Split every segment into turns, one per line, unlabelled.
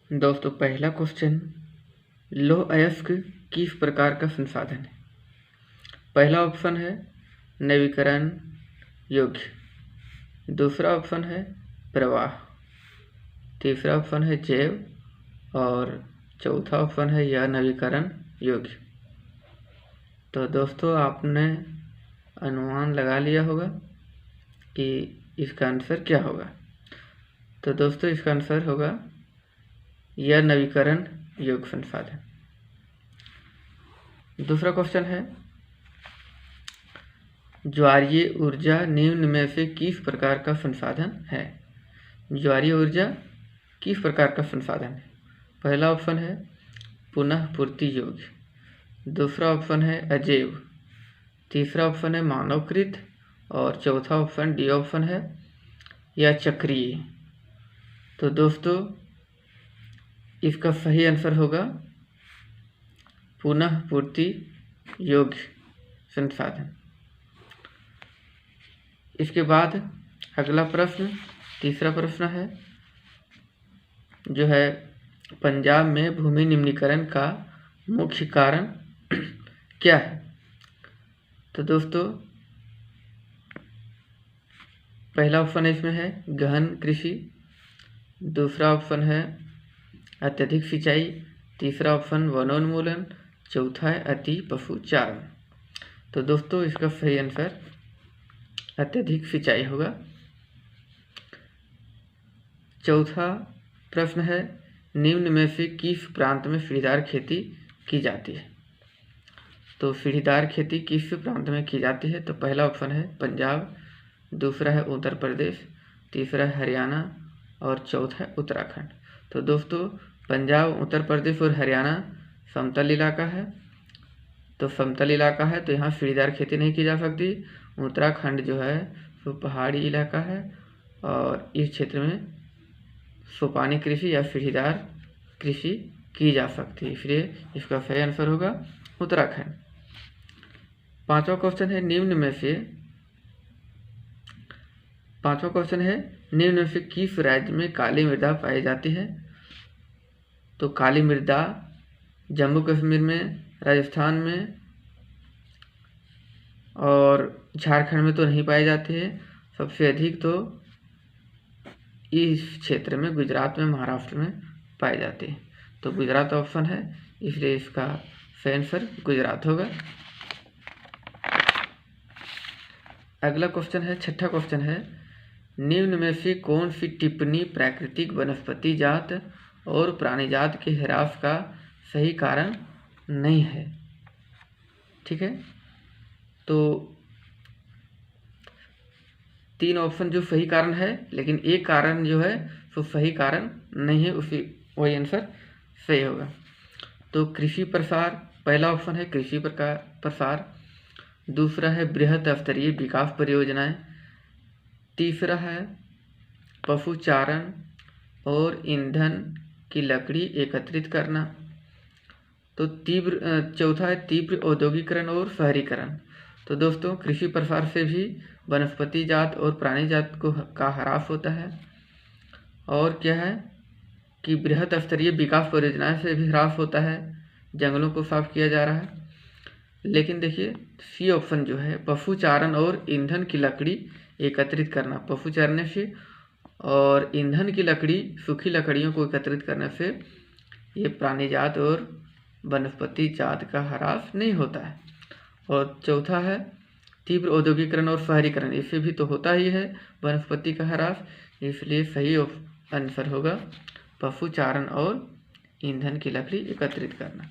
दोस्तों पहला क्वेश्चन, लौह अयस्क किस प्रकार का संसाधन है? पहला ऑप्शन है नवीकरण योग्य, दूसरा ऑप्शन है प्रवाह, तीसरा ऑप्शन है जैव और चौथा ऑप्शन है यह नवीकरण योग्य। तो दोस्तों आपने अनुमान लगा लिया होगा कि इसका आंसर क्या होगा। तो दोस्तों इसका आंसर होगा यह नवीकरण योग्य संसाधन। दूसरा क्वेश्चन है, ज्वारीय ऊर्जा निम्न में से किस प्रकार का संसाधन है? ज्वारीय ऊर्जा किस प्रकार का संसाधन है? पहला ऑप्शन है पुनः पूर्ति योग्य, दूसरा ऑप्शन है अजैव, तीसरा ऑप्शन है मानवकृत और चौथा ऑप्शन डी ऑप्शन है या चक्रीय। तो दोस्तों इसका सही आंसर होगा पुनः पूर्ति योग्य संसाधन। इसके बाद अगला प्रश्न, तीसरा प्रश्न है जो है पंजाब में भूमि निम्नीकरण का मुख्य कारण क्या है? तो दोस्तों पहला ऑप्शन इसमें है गहन कृषि, दूसरा ऑप्शन है अत्यधिक सिंचाई, तीसरा ऑप्शन वनोन्मूलन, चौथा है अति पशुचारण। तो दोस्तों इसका सही आंसर अत्यधिक सिंचाई होगा। चौथा प्रश्न है निम्न में से किस प्रांत में सीढ़ीदार खेती की जाती है? तो सीढ़ीदार खेती किस प्रांत में की जाती है? तो पहला ऑप्शन है पंजाब, दूसरा है उत्तर प्रदेश, तीसरा है हरियाणा और चौथा है उत्तराखंड। तो दोस्तों पंजाब, उत्तर प्रदेश और हरियाणा समतल इलाका है, तो समतल इलाका है तो यहाँ सीढ़ीदार खेती नहीं की जा सकती। उत्तराखंड जो है वो पहाड़ी इलाका है और इस क्षेत्र में सोपानी कृषि या सीढ़ीदार कृषि की जा सकती है, इसलिए इसका सही आंसर होगा उत्तराखंड। पांचवा क्वेश्चन है निम्न में से किस राज्य में काली मृदा पाई जाती है? तो काली मृदा जम्मू कश्मीर में, राजस्थान में और झारखंड में तो नहीं पाई जाती है। सबसे अधिक तो इस क्षेत्र में गुजरात में, महाराष्ट्र में पाई जाती है। तो गुजरात ऑप्शन है, इसलिए इसका सही आंसर गुजरात होगा। अगला क्वेश्चन है, छठा क्वेश्चन है निम्न में से कौन सी टिप्पणी प्राकृतिक वनस्पति जात और प्राणी जात के ह्रास का सही कारण नहीं है? ठीक है, तो तीन ऑप्शन जो सही कारण है, लेकिन एक कारण जो है वो सही कारण नहीं है, वही आंसर सही होगा। तो कृषि प्रसार, पहला ऑप्शन है कृषि प्रसार, दूसरा है बृहद स्तरीय विकास परियोजनाएं, तीसरा है पशुचारण और ईंधन की लकड़ी एकत्रित करना, तो चौथा है तीव्र औद्योगिकरण और शहरीकरण। तो दोस्तों कृषि प्रसार से भी वनस्पति जात और प्राणी जात का ह्रास होता है, और क्या है कि बृहद स्तरीय विकास परियोजनाएं से भी ह्रास होता है, जंगलों को साफ किया जा रहा है। लेकिन देखिए सी ऑप्शन जो है पशुचारण और ईंधन की लकड़ी एकत्रित करना, पशुचारण से और ईंधन की लकड़ी, सूखी लकड़ियों को एकत्रित करने से ये प्राणी जात और वनस्पति जात का ह्रास नहीं होता है। और चौथा है तीव्र औद्योगिकरण और शहरीकरण, इससे भी तो होता ही है वनस्पति का ह्रास, इसलिए सही आंसर होगा पशुचारण और ईंधन की लकड़ी एकत्रित करना।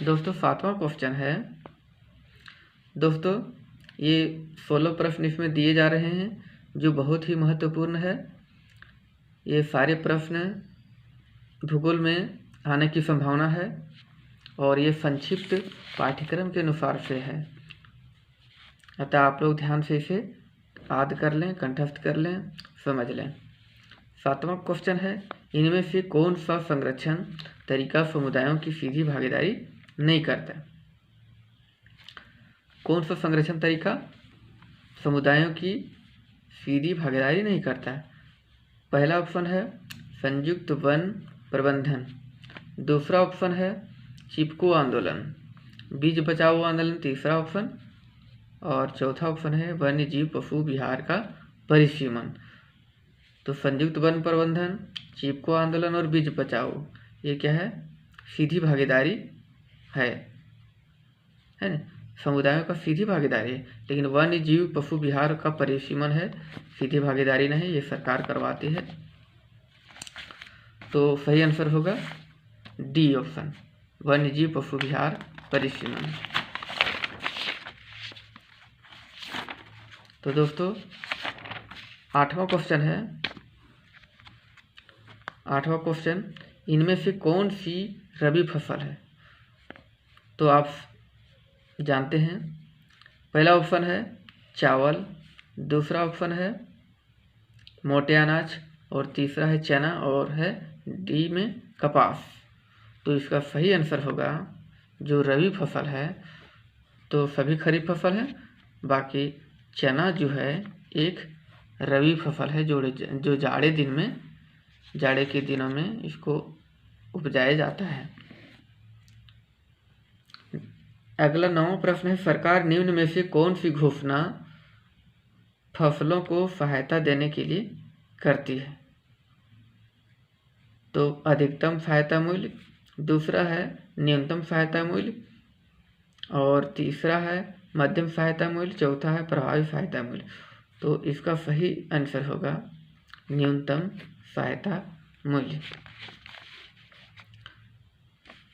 दोस्तों सातवां क्वेश्चन है, दोस्तों ये 16 प्रश्न इसमें दिए जा रहे हैं जो बहुत ही महत्वपूर्ण है। ये सारे प्रश्न भूगोल में आने की संभावना है और ये संक्षिप्त पाठ्यक्रम के अनुसार से है, अतः आप लोग ध्यान से इसे याद कर लें, कंठस्थ कर लें, समझ लें। सातवां क्वेश्चन है इनमें से कौन सा संरक्षण तरीका समुदायों की सीधी भागीदारी नहीं करता? कौन सा संरक्षण तरीका समुदायों की सीधी भागीदारी नहीं करता है? पहला ऑप्शन है संयुक्त वन प्रबंधन। दूसरा ऑप्शन है चिपको आंदोलन। बीज बचाओ आंदोलन तीसरा ऑप्शन। और चौथा ऑप्शन है वन्य जीव पशु विहार का परिसीमन। तो संयुक्त वन प्रबंधन, चिपको आंदोलन और बीज बचाओ, ये क्या है? सीधी भागीदारी है ना, समुदायों का सीधी भागीदारी है। लेकिन वन्य जीव पशु विहार का परिसीमन है, सीधी भागीदारी नहीं, ये सरकार करवाती है। तो सही आंसर होगा डी ऑप्शन, वन्य जीव पशु विहार परिसीमन। तो दोस्तों 8वां क्वेश्चन है। 8वां क्वेश्चन, इनमें से कौन सी रबी फसल है? तो आप जानते हैं, पहला ऑप्शन है चावल, दूसरा ऑप्शन है मोटे अनाज, और तीसरा है चना, और है डी में कपास। तो इसका सही आंसर होगा जो रबी फसल है, तो सभी खरीफ फसल है, बाकी चना जो है एक रबी फसल है जो जाड़े के दिनों में इसको उपजाया जाता है। अगला 9वां प्रश्न है, सरकार निम्न में से कौन सी घोषणा फसलों को सहायता देने के लिए करती है? तो अधिकतम सहायता मूल्य, दूसरा है न्यूनतम सहायता मूल्य, और तीसरा है मध्यम सहायता मूल्य, चौथा है प्रभावी सहायता मूल्य। तो इसका सही आंसर होगा न्यूनतम सहायता मूल्य।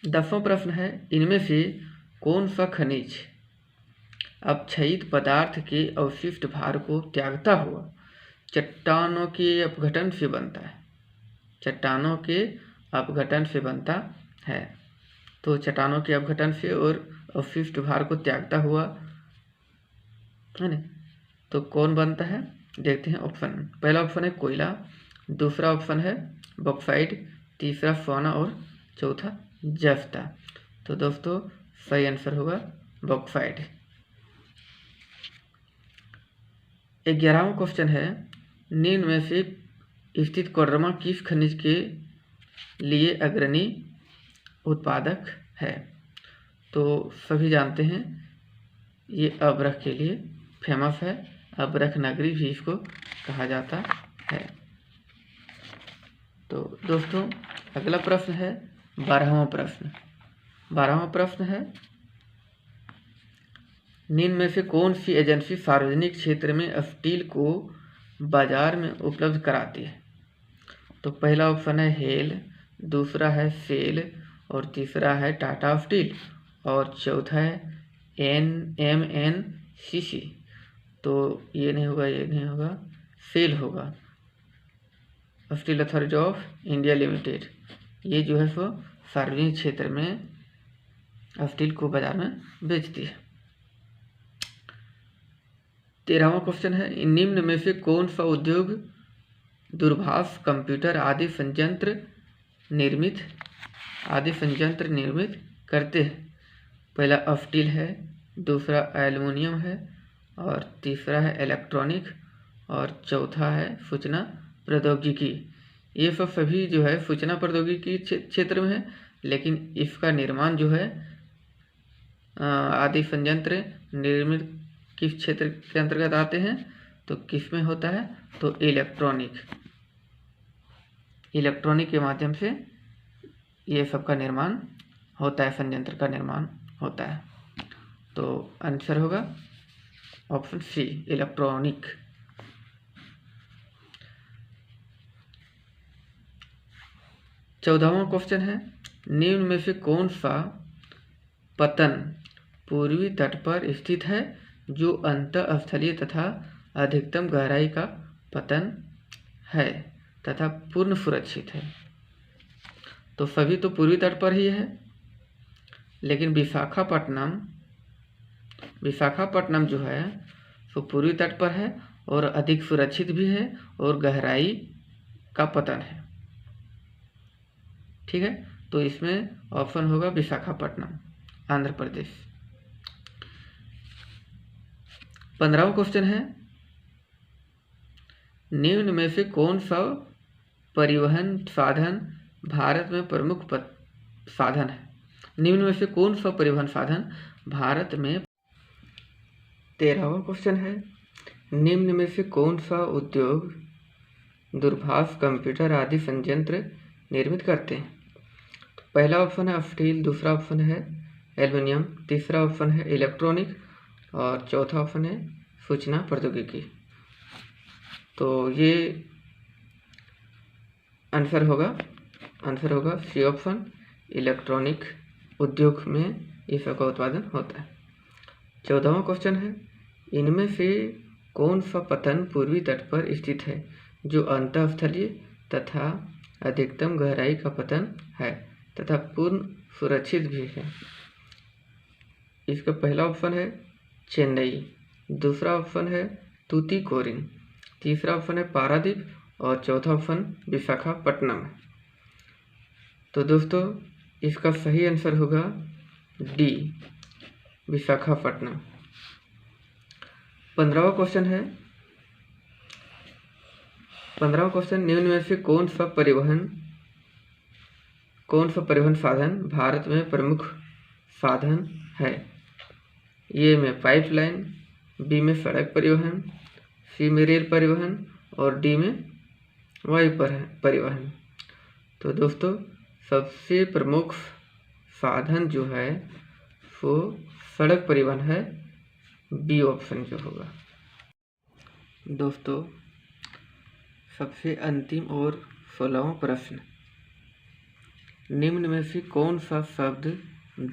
10वां प्रश्न है, इनमें से कौन सा खनिज अपक्षयित पदार्थ के अवशिष्ट भार को त्यागता हुआ चट्टानों के अपघटन से बनता है? चट्टानों के अपघटन से बनता है। तो चट्टानों के अपघटन से और अवशिष्ट भार को त्यागता हुआ है ना, तो कौन बनता है? देखते हैं ऑप्शन। पहला ऑप्शन है कोयला, दूसरा ऑप्शन है बॉक्साइट, तीसरा सोना, और चौथा जस्ता। तो दोस्तों सही आंसर होगा बॉक्साइट। 11वां क्वेश्चन है, निम्न में से स्थित कोडरमा किस खनिज के लिए अग्रणी उत्पादक है? तो सभी जानते हैं ये अब्रख के लिए फेमस है, अब्रख नगरी भी इसको कहा जाता है। तो दोस्तों अगला प्रश्न है 12वां प्रश्न। 12वां प्रश्न है, निम्न में से कौन सी एजेंसी सार्वजनिक क्षेत्र में स्टील को बाजार में उपलब्ध कराती है? तो पहला ऑप्शन है हेल, दूसरा है सेल, और तीसरा है टाटा स्टील, और चौथा है NMNCC। तो ये नहीं होगा, ये नहीं होगा, सेल होगा, steel authority of India limited. ये जो है सो सार्वजनिक क्षेत्र में स्टील को बाजार में बेचती है। 13वां क्वेश्चन है, निम्न में से कौन सा उद्योग दूरभाष, कंप्यूटर आदि संयंत्र निर्मित करते हैं? पहला स्टील है, दूसरा एल्युमिनियम है, और तीसरा है इलेक्ट्रॉनिक, और चौथा है सूचना प्रौद्योगिकी। ये सब सभी जो है सूचना प्रौद्योगिकी क्षेत्र में है, लेकिन इसका निर्माण जो है आदि संयंत्र निर्मित किस क्षेत्र के अंतर्गत आते हैं? तो किस में होता है? तो इलेक्ट्रॉनिक के माध्यम से ये सब का निर्माण होता है, संयंत्र का निर्माण होता है। तो आंसर होगा ऑप्शन सी, इलेक्ट्रॉनिक। 14वां क्वेश्चन है, निम्न में से कौन सा पतन पूर्वी तट पर स्थित है जो अंतःस्थलीय तथा अधिकतम गहराई का पतन है तथा पूर्ण सुरक्षित है? तो सभी तो पूर्वी तट पर ही है, लेकिन विशाखापट्टनम जो है वो पूर्वी तट पर है और अधिक सुरक्षित भी है और गहराई का पतन है। ठीक है, तो इसमें ऑप्शन होगा विशाखापट्टनम, आंध्र प्रदेश। 15वां क्वेश्चन है, निम्न में से कौन सा परिवहन साधन भारत में प्रमुख साधन है? निम्न में से कौन सा परिवहन साधन भारत में 13वां क्वेश्चन है, निम्न में से कौन सा उद्योग दूरभाष, कंप्यूटर आदि संयंत्र निर्मित करते हैं? पहला ऑप्शन है स्टील, दूसरा ऑप्शन है एल्युमिनियम, तीसरा ऑप्शन है इलेक्ट्रॉनिक और चौथा ऑप्शन है सूचना प्रौद्योगिकी। तो ये आंसर होगा सी ऑप्शन, इलेक्ट्रॉनिक उद्योग में ये सबका उत्पादन होता है। 14वां क्वेश्चन है, इनमें से कौन सा पतन पूर्वी तट पर स्थित है जो अंतःस्थलीय तथा अधिकतम गहराई का पतन है तथा पूर्ण सुरक्षित भी है? इसका पहला ऑप्शन है चेन्नई, दूसरा ऑप्शन है तूतीकोरिन, तीसरा ऑप्शन है पारादीप और चौथा ऑप्शन विशाखापट्टनम। तो दोस्तों इसका सही आंसर होगा डी, विशाखापट्टनम। 15वां क्वेश्चन है, 15वां क्वेश्चन, निम्न में से कौन सा परिवहन साधन भारत में प्रमुख साधन है? ए में पाइपलाइन, बी में सड़क परिवहन, सी में रेल परिवहन और डी में वायु परिवहन। तो दोस्तों सबसे प्रमुख साधन जो है वो सड़क परिवहन है, बी ऑप्शन जो होगा। दोस्तों सबसे अंतिम और 16वां प्रश्न, निम्न में से कौन सा शब्द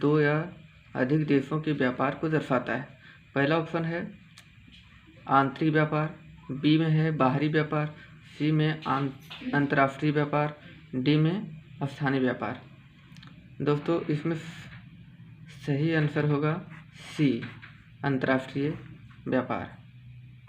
दो या अधिक देशों के व्यापार को दर्शाता है? पहला ऑप्शन है आंतरिक व्यापार, बी में है बाहरी व्यापार, सी में अंतर्राष्ट्रीय व्यापार, डी में स्थानीय व्यापार। दोस्तों इसमें सही आंसर होगा सी, अंतर्राष्ट्रीय व्यापार।